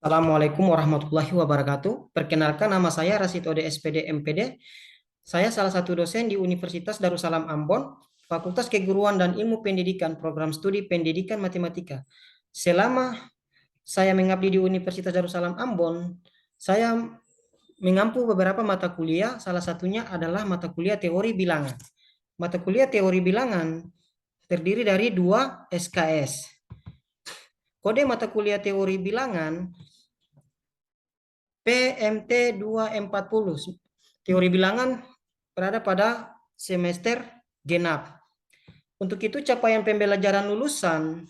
Assalamualaikum warahmatullahi wabarakatuh. Perkenalkan, nama saya Rasid Ode SPD MPD. Saya salah satu dosen di Universitas Darussalam Ambon, Fakultas Keguruan dan Ilmu Pendidikan, Program Studi Pendidikan Matematika. Selama saya mengabdi di Universitas Darussalam Ambon, saya mengampu beberapa mata kuliah, salah satunya adalah mata kuliah teori bilangan. Mata kuliah teori bilangan terdiri dari 2 SKS. Kode mata kuliah teori bilangan PMT 240. Teori bilangan berada pada semester genap. Untuk itu capaian pembelajaran lulusan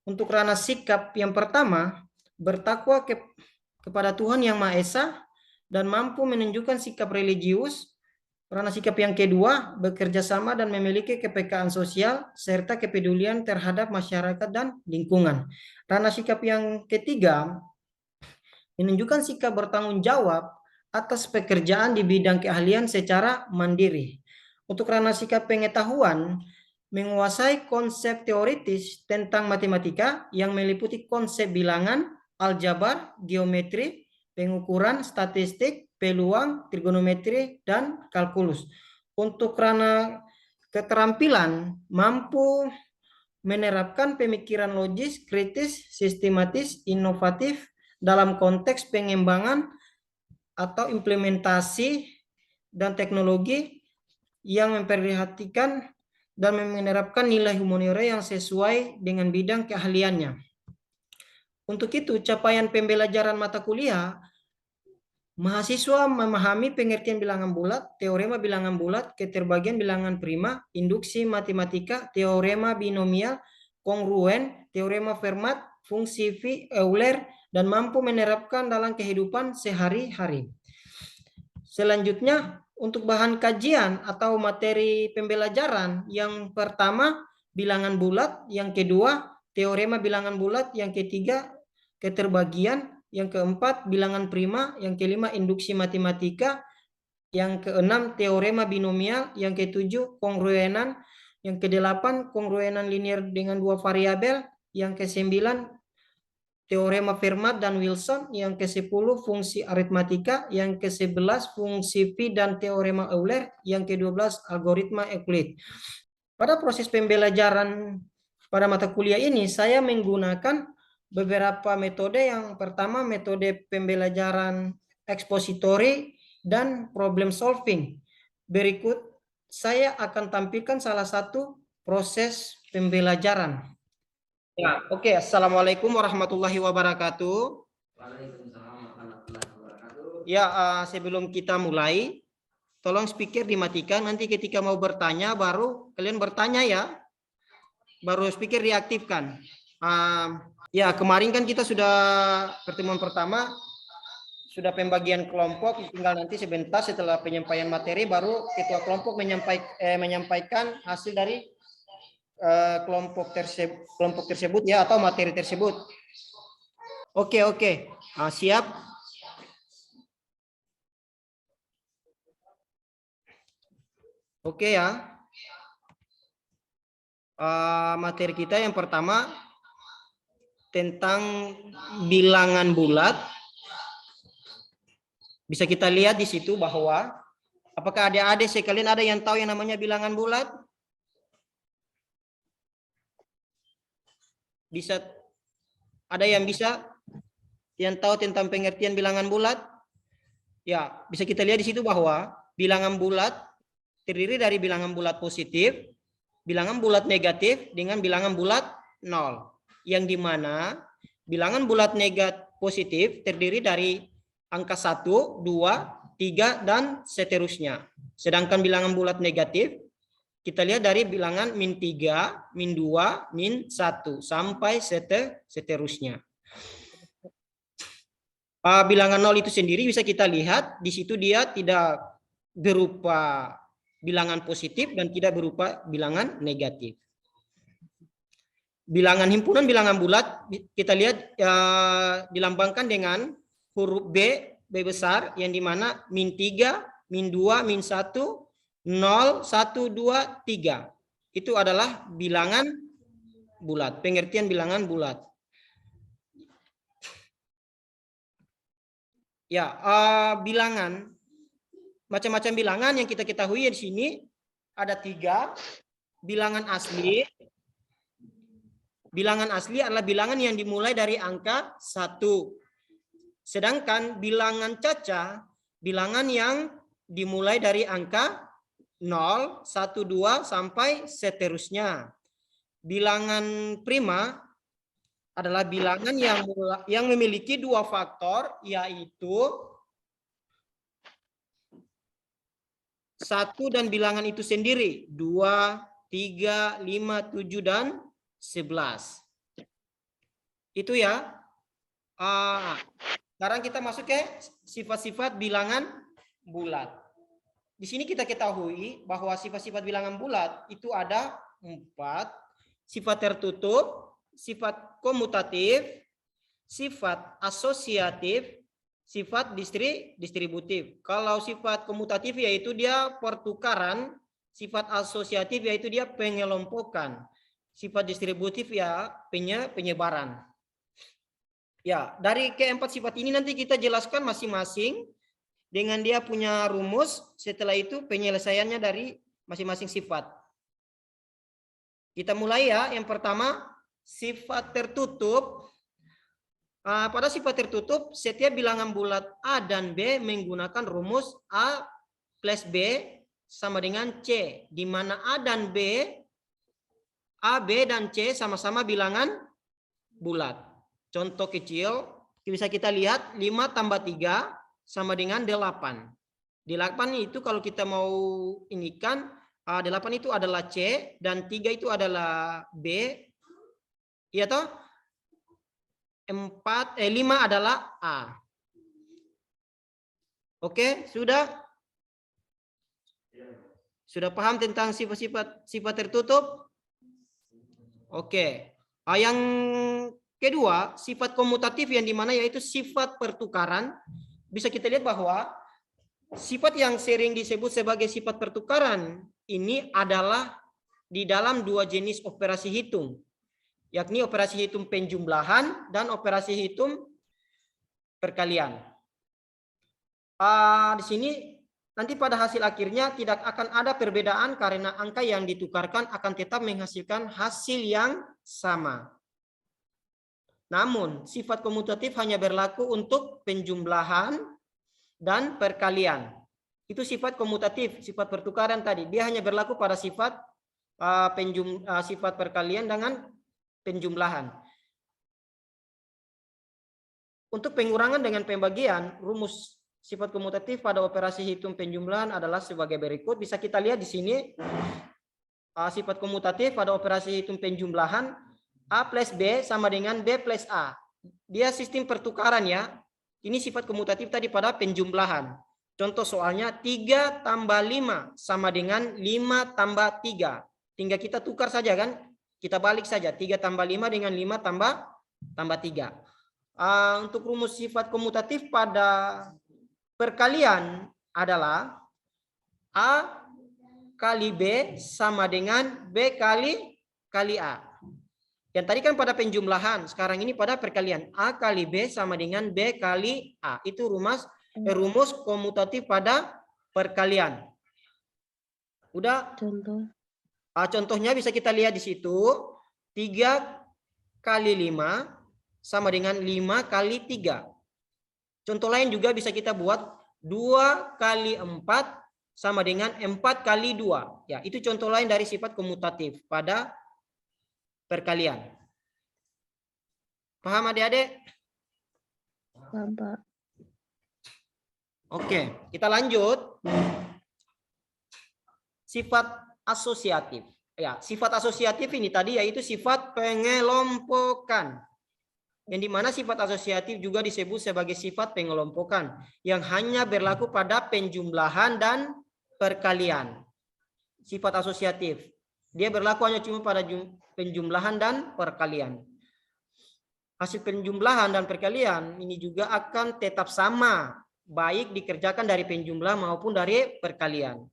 untuk ranah sikap yang pertama, bertakwa kepada Tuhan Yang Maha Esa dan mampu menunjukkan sikap religius. Ranah sikap yang kedua, bekerja sama dan memiliki kepekaan sosial serta kepedulian terhadap masyarakat dan lingkungan. Ranah sikap yang ketiga, menunjukkan sikap bertanggung jawab atas pekerjaan di bidang keahlian secara mandiri. Untuk ranah sikap pengetahuan, menguasai konsep teoritis tentang matematika yang meliputi konsep bilangan, aljabar, geometri, pengukuran, statistik, peluang, trigonometri, dan kalkulus. Untuk ranah keterampilan, mampu menerapkan pemikiran logis, kritis, sistematis, inovatif dalam konteks pengembangan atau implementasi dan teknologi yang memperhatikan dan menerapkan nilai humaniora yang sesuai dengan bidang keahliannya. Untuk itu, capaian pembelajaran mata kuliah, mahasiswa memahami pengertian bilangan bulat, teorema bilangan bulat, keterbagian bilangan prima, induksi matematika, teorema binomial, kongruen, teorema Fermat, fungsi Euler, dan mampu menerapkan dalam kehidupan sehari-hari. Selanjutnya, untuk bahan kajian atau materi pembelajaran, yang pertama bilangan bulat, yang kedua teorema bilangan bulat, yang ketiga keterbagian, yang keempat bilangan prima, yang kelima induksi matematika, yang keenam teorema binomial, yang ketujuh kongruenan, yang kedelapan kongruenan linear dengan dua variabel, yang kesembilan teorema Fermat dan Wilson, yang ke-10 fungsi aritmatika, yang ke-11 fungsi phi dan teorema Euler, yang ke-12 algoritma Euclid. Pada proses pembelajaran pada mata kuliah ini, saya menggunakan beberapa metode. Yang pertama, metode pembelajaran ekspositori dan problem solving. Berikut saya akan tampilkan salah satu proses pembelajaran. Ya, oke. Assalamualaikum warahmatullahi wabarakatuh. Waalaikumsalam warahmatullahi wabarakatuh. Ya, sebelum kita mulai, tolong speaker dimatikan. Nanti ketika mau bertanya, baru kalian bertanya ya. Baru speaker diaktifkan. Ya, kemarin kan kita sudah pertemuan pertama, sudah pembagian kelompok. Tinggal nanti sebentar setelah penyampaian materi, baru ketua kelompok menyampaikan hasil dari kelompok tersebut ya, atau materi tersebut. Oke. Siap. Oke ya. Materi kita yang pertama tentang bilangan bulat. Bisa kita lihat di situ bahwa apakah adik-adik sekalian ada yang tahu yang namanya bilangan bulat? Bisa, ada yang tahu tentang pengertian bilangan bulat? Ya, bisa kita lihat di situ bahwa bilangan bulat terdiri dari bilangan bulat positif, bilangan bulat negatif, dengan bilangan bulat 0. Yang dimana bilangan bulat negatif positif terdiri dari angka 1, 2, 3, dan seterusnya. Sedangkan bilangan bulat negatif kita lihat dari bilangan min 3, min 2, min 1, sampai seterusnya. Bilangan 0 itu sendiri bisa kita lihat, di situ dia tidak berupa bilangan positif dan tidak berupa bilangan negatif. Bilangan himpunan bilangan bulat kita lihat dilambangkan dengan huruf B besar, yang dimana min 3, min 2, min 1, 0, 1, 2, 3. Itu adalah bilangan bulat, pengertian bilangan bulat. Ya, bilangan, macam-macam bilangan yang kita ketahui di sini ada 3. Bilangan asli. Bilangan asli adalah bilangan yang dimulai dari angka 1. Sedangkan bilangan caca, bilangan yang dimulai dari angka 0, 1, 2, sampai seterusnya. Bilangan prima adalah bilangan yang memiliki 2 faktor, yaitu 1 dan bilangan itu sendiri, 2, 3, 5, 7, dan 11. Itu ya. Sekarang kita masuk ke sifat-sifat bilangan bulat. Di sini kita ketahui bahwa sifat-sifat bilangan bulat itu ada 4. Sifat tertutup, sifat komutatif, sifat asosiatif, sifat distributif. Kalau sifat komutatif yaitu dia pertukaran, sifat asosiatif yaitu dia pengelompokan, sifat distributif ya penyebaran. Ya, dari keempat sifat ini nanti kita jelaskan masing-masing dengan dia punya rumus. Setelah itu penyelesaiannya dari masing-masing sifat. Kita mulai ya. Yang pertama, sifat tertutup. Pada sifat tertutup, setiap bilangan bulat A dan B menggunakan rumus A plus B sama dengan C, di mana A, B, dan C sama-sama bilangan bulat. Contoh kecil, bisa kita lihat 5 tambah 3 sama dengan 8. 8 itu kalau kita mau inikan, 8 itu adalah C dan 3 itu adalah B. Iya toh? 5 adalah A. Oke, sudah? Sudah paham tentang sifat tertutup? Oke. Yang kedua, sifat komutatif yang dimana yaitu sifat pertukaran. Bisa kita lihat bahwa sifat yang sering disebut sebagai sifat pertukaran ini adalah di dalam 2 jenis operasi hitung, yakni operasi hitung penjumlahan dan operasi hitung perkalian. Di sini nanti pada hasil akhirnya tidak akan ada perbedaan karena angka yang ditukarkan akan tetap menghasilkan hasil yang sama. Namun, sifat komutatif hanya berlaku untuk penjumlahan dan perkalian. Itu sifat komutatif, sifat pertukaran tadi. Dia hanya berlaku pada sifat sifat perkalian dengan penjumlahan. Untuk pengurangan dengan pembagian, rumus sifat komutatif pada operasi hitung penjumlahan adalah sebagai berikut. Bisa kita lihat di sini sifat komutatif pada operasi hitung penjumlahan A plus B sama dengan B plus A. Dia sistem pertukaran ya. Ini sifat komutatif tadi pada penjumlahan. Contoh soalnya 3 tambah 5 sama dengan 5 tambah 3. Tinggal kita tukar saja kan. Kita balik saja. 3 tambah 5 dengan 5 tambah 3. Untuk rumus sifat komutatif pada perkalian adalah A kali B sama dengan B kali A. Yang tadi kan pada penjumlahan, sekarang ini pada perkalian. A kali B sama dengan B kali A. Itu rumus komutatif pada perkalian. Udah? Contohnya bisa kita lihat di situ. 3 kali 5 sama dengan 5 kali 3. Contoh lain juga bisa kita buat. 2 kali 4 sama dengan 4 kali 2. Ya, itu contoh lain dari sifat komutatif pada perkalian. Paham adik-adik? Paham, Pak. Oke, kita lanjut. Sifat asosiatif. Ya, sifat asosiatif ini tadi yaitu sifat pengelompokan. Yang dimana sifat asosiatif juga disebut sebagai sifat pengelompokan yang hanya berlaku pada penjumlahan dan perkalian. Sifat asosiatif. Dia berlaku hanya cuma pada penjumlahan dan perkalian. Hasil penjumlahan dan perkalian ini juga akan tetap sama, baik dikerjakan dari penjumlah maupun dari perkalian.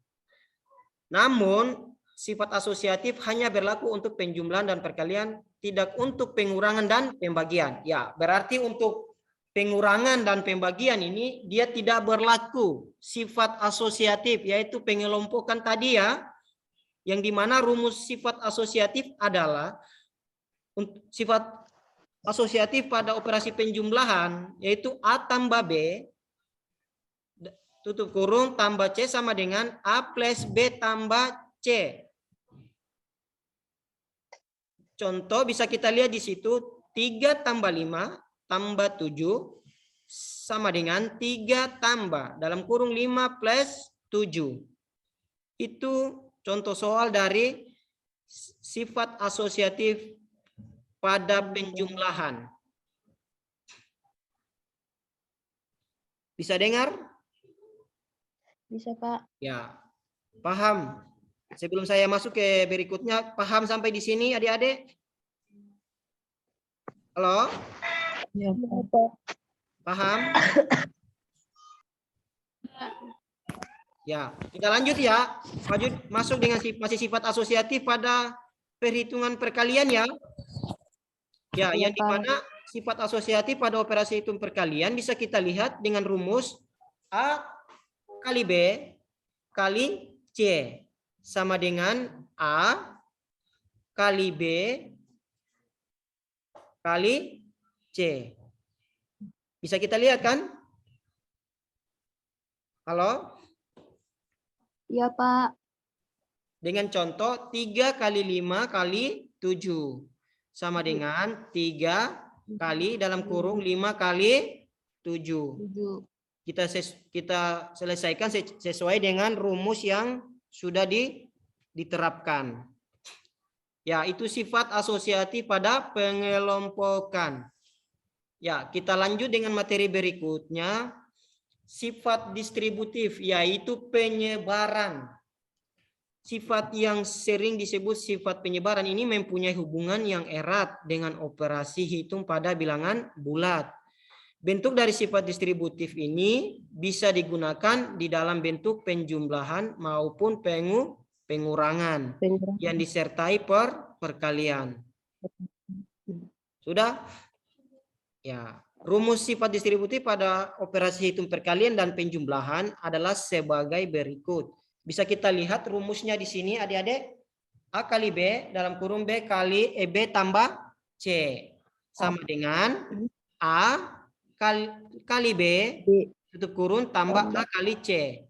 Namun, sifat asosiatif hanya berlaku untuk penjumlahan dan perkalian, tidak untuk pengurangan dan pembagian. Ya, berarti untuk pengurangan dan pembagian ini dia tidak berlaku sifat asosiatif, yaitu pengelompokan tadi ya, yang dimana rumus sifat asosiatif adalah sifat asosiatif pada operasi penjumlahan, yaitu A tambah B tutup kurung tambah C sama dengan A plus B tambah C. Contoh bisa kita lihat di situ 3 tambah 5 tambah 7 sama dengan 3 tambah dalam kurung 5 plus 7. Itu contoh soal dari sifat asosiatif pada penjumlahan. Bisa dengar? Bisa, Pak. Ya, paham. Sebelum saya masuk ke berikutnya, paham sampai di sini adik-adik? Halo? Ya, Pak. Paham? Ya, kita lanjut ya. Masuk dengan masih sifat asosiatif pada perhitungan perkalian ya. Ya, Iya, yang Pak. dimana sifat asosiatif pada operasi hitung perkalian bisa kita lihat dengan rumus A kali B kali C sama dengan A kali B kali C. Bisa kita lihat kan? Halo? Iya, Pak. Dengan contoh 3 kali 5 kali 7 sama dengan 3 kali dalam kurung 5 kali 7. 7. Kita selesaikan sesuai dengan rumus yang sudah diterapkan. Ya, itu sifat asosiatif pada pengelompokan. Ya, kita lanjut dengan materi berikutnya. Sifat distributif, yaitu penyebaran. Sifat yang sering disebut sifat penyebaran ini mempunyai hubungan yang erat dengan operasi hitung pada bilangan bulat. Bentuk dari sifat distributif ini bisa digunakan di dalam bentuk penjumlahan maupun pengurangan yang disertai perkalian. Sudah? Ya. Rumus sifat distributif pada operasi hitung perkalian dan penjumlahan adalah sebagai berikut. Bisa kita lihat rumusnya di sini adik-adik. A kali B dalam kurung B kali B tambah C sama dengan A kali B tutup kurung tambah A kali C.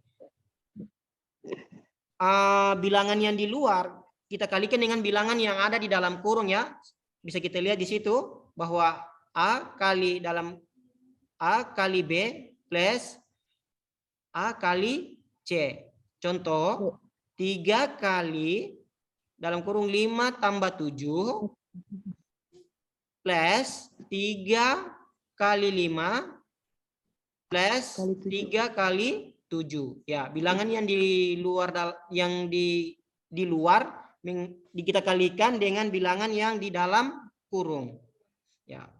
Bilangan yang di luar kita kalikan dengan bilangan yang ada di dalam kurung ya. Bisa kita lihat di situ bahwa A kali B plus A kali C. Contoh 3 kali dalam kurung 5 tambah 7 plus 3 kali 5 plus 3 kali 7. Ya, bilangan yang di luar kita kalikan dengan bilangan yang di dalam kurung. Ya.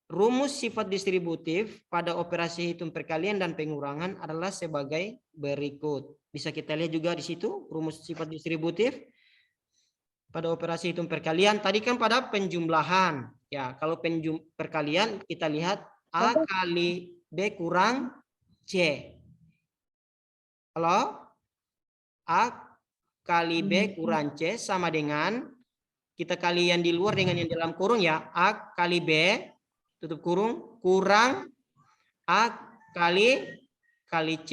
Rumus sifat distributif pada operasi hitung perkalian dan pengurangan adalah sebagai berikut. Bisa kita lihat juga di situ rumus sifat distributif pada operasi hitung perkalian. Tadi kan pada penjumlahan. Ya, kalau perkalian kita lihat A kali B kurang C. Halo? A kali B kurang C sama dengan kita kali yang di luar dengan yang dalam kurung ya. A kali B tutup kurung kurang A kali C.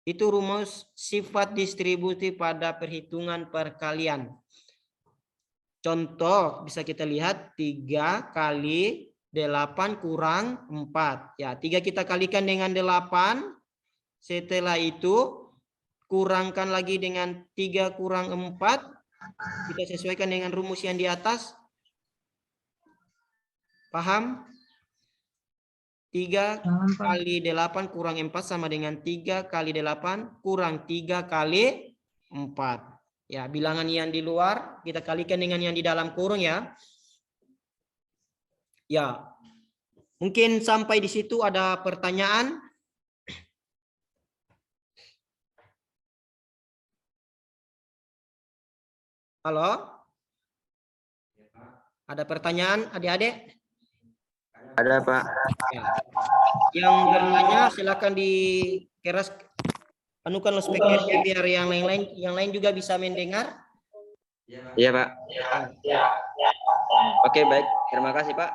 Itu rumus sifat distributif pada perhitungan perkalian. Contoh bisa kita lihat 3 kali 8 kurang 4. Ya, 3 kita kalikan dengan 8. Setelah itu kurangkan lagi dengan 3 kurang 4. Kita sesuaikan dengan rumus yang di atas. Paham? 3 kali 8 kurang 4 sama dengan 3 kali 8 kurang 3 kali 4. Ya, bilangan yang di luar kita kalikan dengan yang di dalam kurung ya. Ya. Mungkin sampai di situ ada pertanyaan? Halo? Ada pertanyaan adik-adik? Ada, Pak. Ya. Yang bertanya silakan dikeras anukan speakernya biar yang lain juga bisa mendengar. Iya, Pak. Oke, baik. Terima kasih, Pak.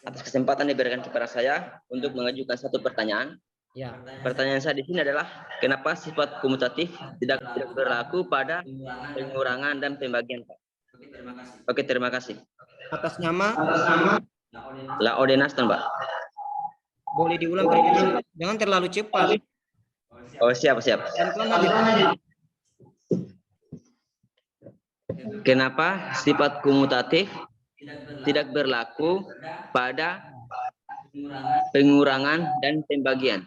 Atas kesempatan diberikan kepada saya untuk mengajukan satu pertanyaan. Ya. Pertanyaan saya di sini adalah kenapa sifat komutatif tidak berlaku pada pengurangan dan pembagian, Pak? Oke, terima kasih. Atas nama Laodenaston, Pak. boleh diulang pertanyaan, jangan terlalu cepat. Oh, siap. Pelan-pelan aja. Kenapa sifat komutatif tidak berlaku pada pengurangan dan pembagian?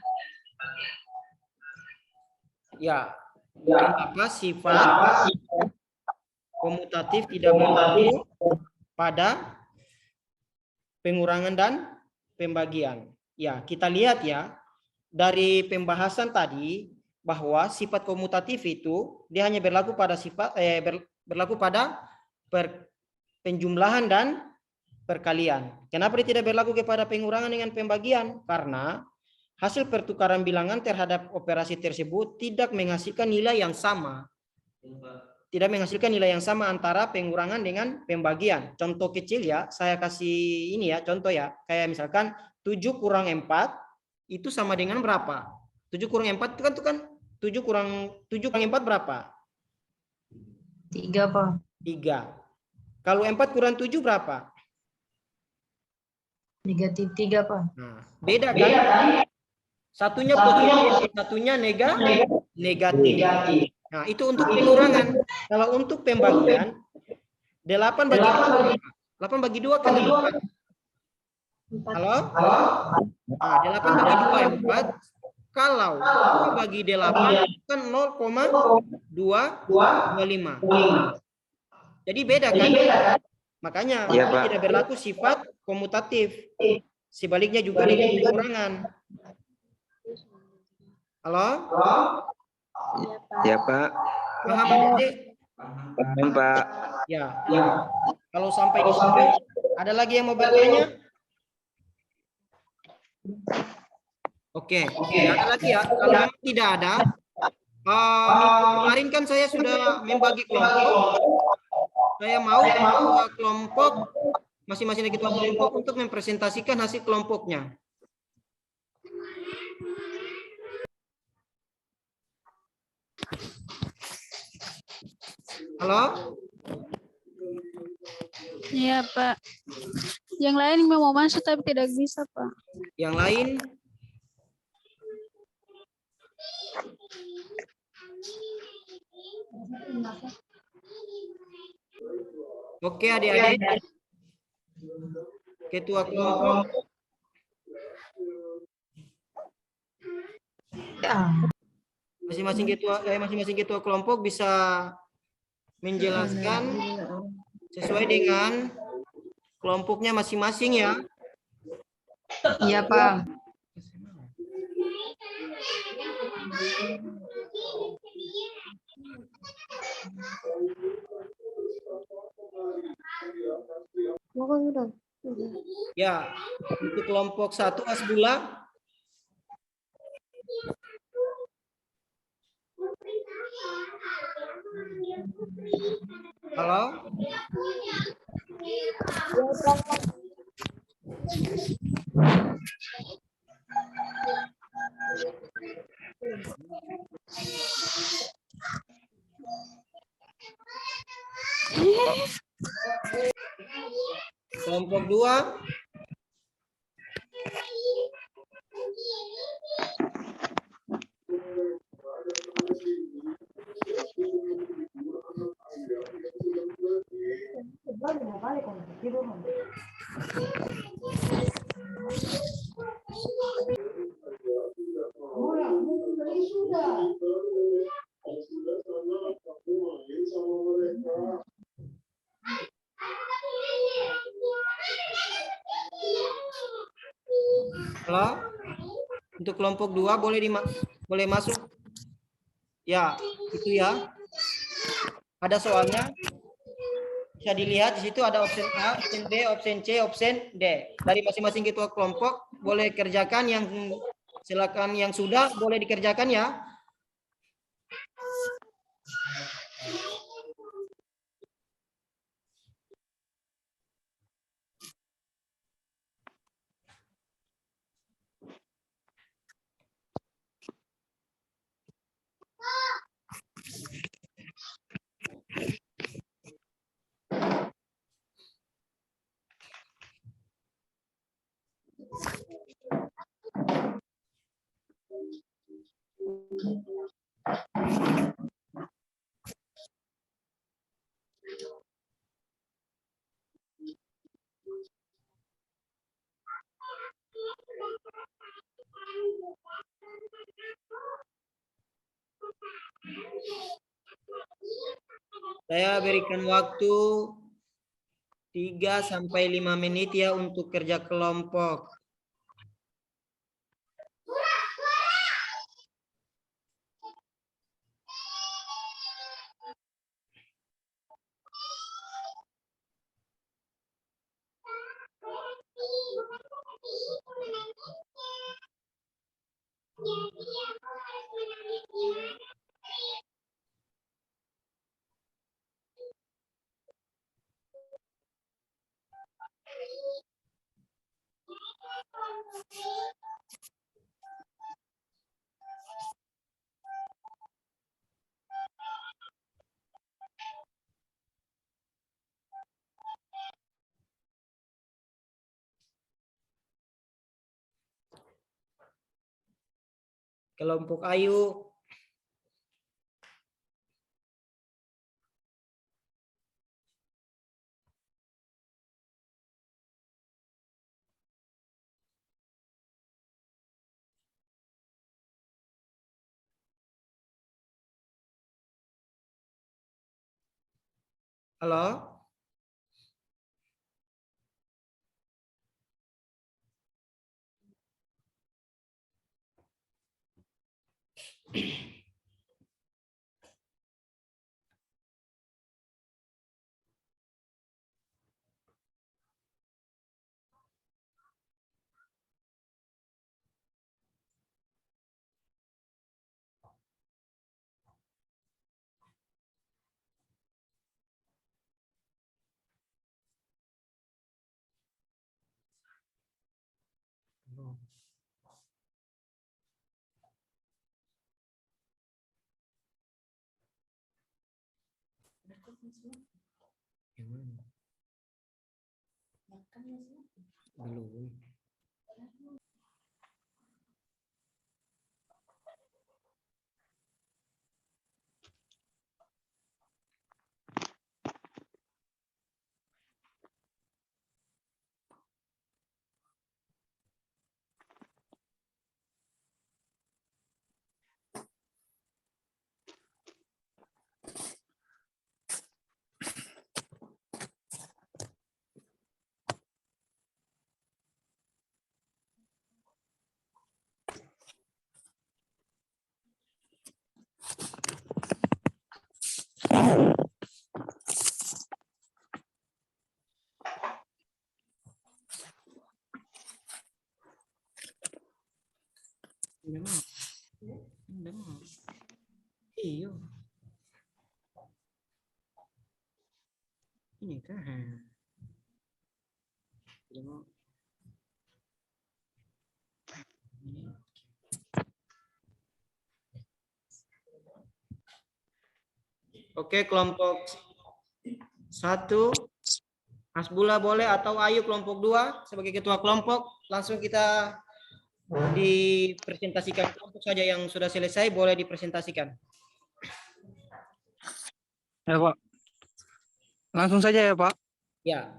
Ya. Kenapa sifat komutatif tidak berlaku pada pengurangan dan pembagian? Ya, kita lihat ya dari pembahasan tadi bahwa sifat komutatif itu dia hanya berlaku pada berlaku pada penjumlahan dan perkalian. Kenapa dia tidak berlaku kepada pengurangan dengan pembagian? Karena hasil pertukaran bilangan terhadap operasi tersebut tidak menghasilkan nilai yang sama. Tidak menghasilkan nilai yang sama antara pengurangan dengan pembagian. Contoh kecil ya, saya kasih ini ya, contoh ya. Kayak misalkan 7 kurang 4 itu sama dengan berapa? 7 kurang 4 itu kan 7 kurang 4 berapa? 3, Pak. 3. Kalau 4 kurang 7 berapa? Negatif 3, Pak. Nah, beda kan? Satunya positif, satunya negatif. Nah, itu untuk pengurangan. Kalau untuk pembagian 8 bagi 2. 8 bagi 2 kan 4. Halo? Nah, 8 bagi 2 4. Kalau 2 bagi 8 kan 0,225. Jadi beda kan? Makanya Iya, itu Pak. tidak berlaku sifat komutatif. Sebaliknya juga dengan pengurangan. Halo? Ya, Pak. Paham adik-adik? Paham, Pak. Ya. Kalau sampai di sini ada lagi yang mau bertanya? Oke, tidak ada lagi ya. Kalau memang tidak ada, minggu kemarin kan saya sudah membagi kelompok. Saya mau ketua kelompok, masing-masing ketua kelompok untuk mempresentasikan hasil kelompoknya. Halo? Iya, Pak. Yang lain mau masuk tapi tidak bisa, Pak. Yang lain? Oke, adik-adik. Ketua kelompok. Masing-masing ketua kelompok bisa menjelaskan sesuai dengan kelompoknya masing-masing ya. Iya, Pak. Ya, untuk kelompok 1 Asbula. Halo? Kelompok 2. Halo? Untuk kelompok 2 boleh masuk. Ya, itu ya. Ada soalnya? Bisa dilihat di situ ada opsi A, opsi B, opsi C, opsi D. Dari masing-masing ketua kelompok boleh kerjakan yang silakan yang sudah boleh dikerjakan ya. Saya berikan waktu 3 sampai 5 menit ya untuk kerja kelompok. Kelompok Ayu. Halo? Belum. Iya. Ini kan. Oke, kelompok 1. Hasbullah boleh atau Ayu kelompok 2 sebagai ketua kelompok. Langsung kita dipresentasikan kelompok saja yang sudah selesai boleh dipresentasikan. Ya Pak. Langsung saja ya Pak. Ya.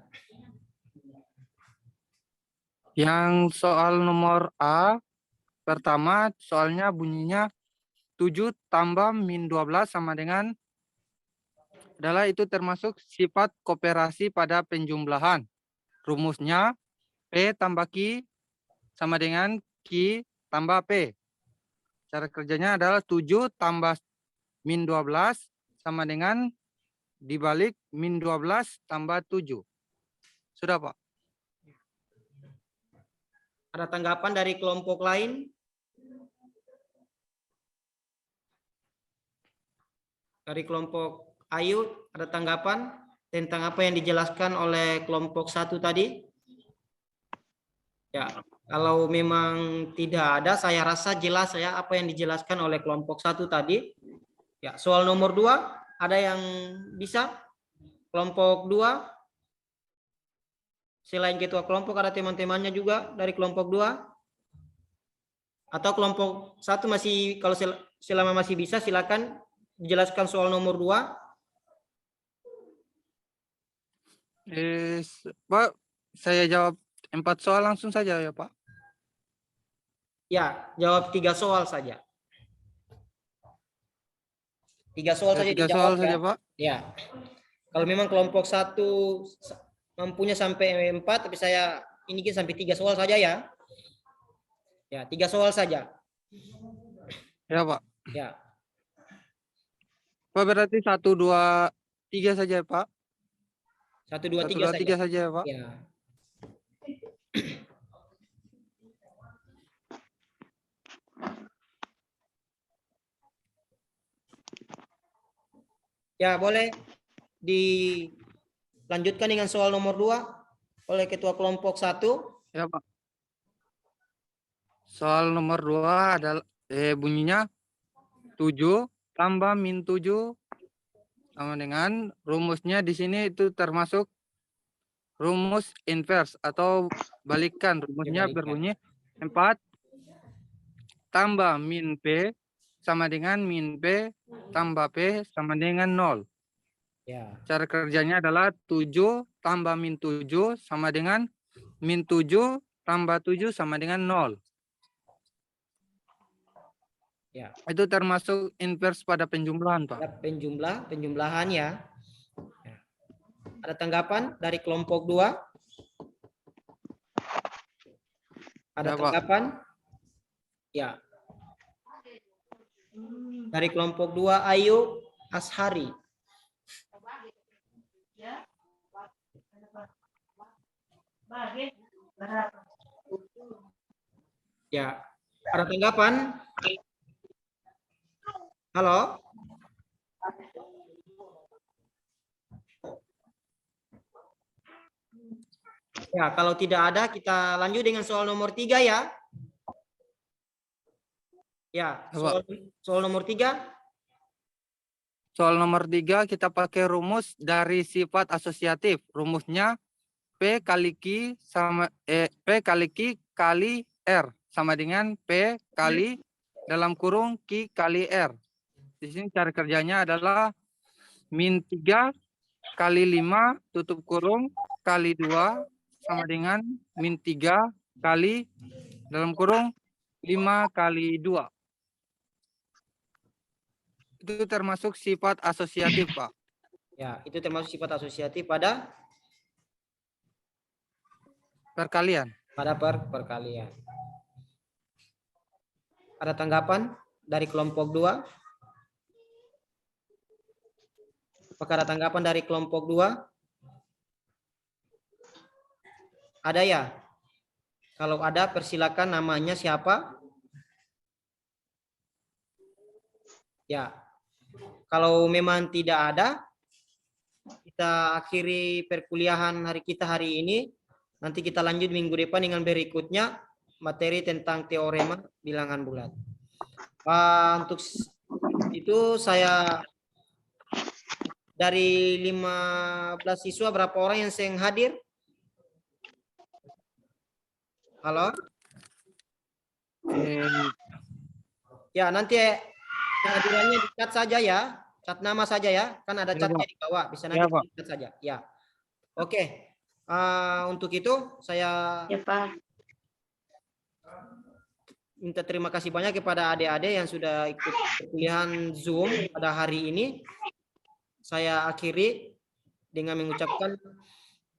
Yang soal nomor A, pertama soalnya bunyinya 7 tambah min 12 sama dengan adalah itu termasuk sifat kooperasi pada penjumlahan. Rumusnya P tambah Q sama dengan Q tambah P. Cara kerjanya adalah 7 tambah min 12 sama dengan dibalik min 12 tambah 7. Sudah, Pak. Ada tanggapan dari kelompok lain? Dari kelompok Ayu, ada tanggapan tentang apa yang dijelaskan oleh kelompok 1 tadi? Ya, kalau memang tidak ada, saya rasa jelas ya apa yang dijelaskan oleh kelompok 1 tadi. Ya, soal nomor 2, ada yang bisa? Kelompok 2? Selain ketua kelompok, ada teman-temannya juga dari kelompok 2? Atau kelompok 1 masih, kalau selama masih bisa, silakan dijelaskan soal nomor 2. Pak, saya jawab 4 soal langsung saja ya, Pak. Ya, jawab 3 soal saja. 3 soal saja 3 dijawab soal ya. saja, Pak. Ya. Kalau memang kelompok 1 mampunya sampai 4, tapi saya ini sampai 3 soal saja ya. Ya, 3 soal saja. Ya, Pak. Ya. Pak, berarti 1, 2, 3 saja, Pak. 1, 2, 1, 3 2, 3 saja. saja, Pak. Ya. Ya, boleh dilanjutkan dengan soal nomor 2 oleh ketua kelompok 1. Ya, Pak. Soal nomor 2 adalah bunyinya 7 tambah min 7 sama dengan rumusnya di sini itu termasuk rumus inverse atau balikan. Rumusnya Balikan. berbunyi 4 tambah min P sama dengan min P tambah P sama dengan 0. Ya. Cara kerjanya adalah 7 tambah min 7 sama dengan min 7 tambah 7 sama dengan 0. Ya. Itu termasuk inverse pada penjumlahan, Pak. Ya, penjumlahan ya. Ya. Ada tanggapan dari kelompok 2? Ada Ya, Pak. tanggapan? Ya. Dari kelompok 2 Ayu Ashari. Ya. Ada tanggapan? Halo? Ya, kalau tidak ada, kita lanjut dengan soal nomor 3 ya. Ya, soal nomor 3. Soal nomor 3 kita pakai rumus dari sifat asosiatif. Rumusnya P kali Q sama P kali Q kali R sama dengan P kali dalam kurung Q kali R. Di sini cara kerjanya adalah min 3 kali 5 tutup kurung kali 2 sama dengan min 3 kali dalam kurung 5 kali 2. Itu termasuk sifat asosiatif, Pak. Ya, itu termasuk sifat asosiatif pada Perkalian. perkalian. Ada tanggapan dari kelompok 2? Apakah ada tanggapan dari kelompok 2? Ada ya? Kalau ada, persilakan namanya siapa? Ya. Kalau memang tidak ada, kita akhiri perkuliahan kita hari ini. Nanti kita lanjut minggu depan dengan berikutnya materi tentang teorema bilangan bulat. Untuk itu saya dari 15 siswa berapa orang yang hadir? Halo? Ya, nanti kehadirannya di chat saja ya. Cat nama saja ya. Kan ada catnya di bawah. Bisa nanti di chat saja. Ya. Oke. Untuk itu saya minta terima kasih banyak kepada adik-adik yang sudah ikut perkuliahan Zoom pada hari ini. Saya akhiri dengan mengucapkan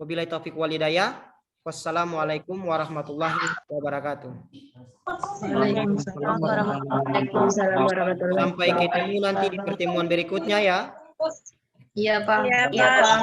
wabillahi taufiq wal hidayah. Wassalamualaikum warahmatullahi wabarakatuh. Waalaikumsalam warahmatullahi wabarakatuh. Sampai ketemu nanti di pertemuan berikutnya ya. Iya, Pak. Iya, Pak. Iya, Pak.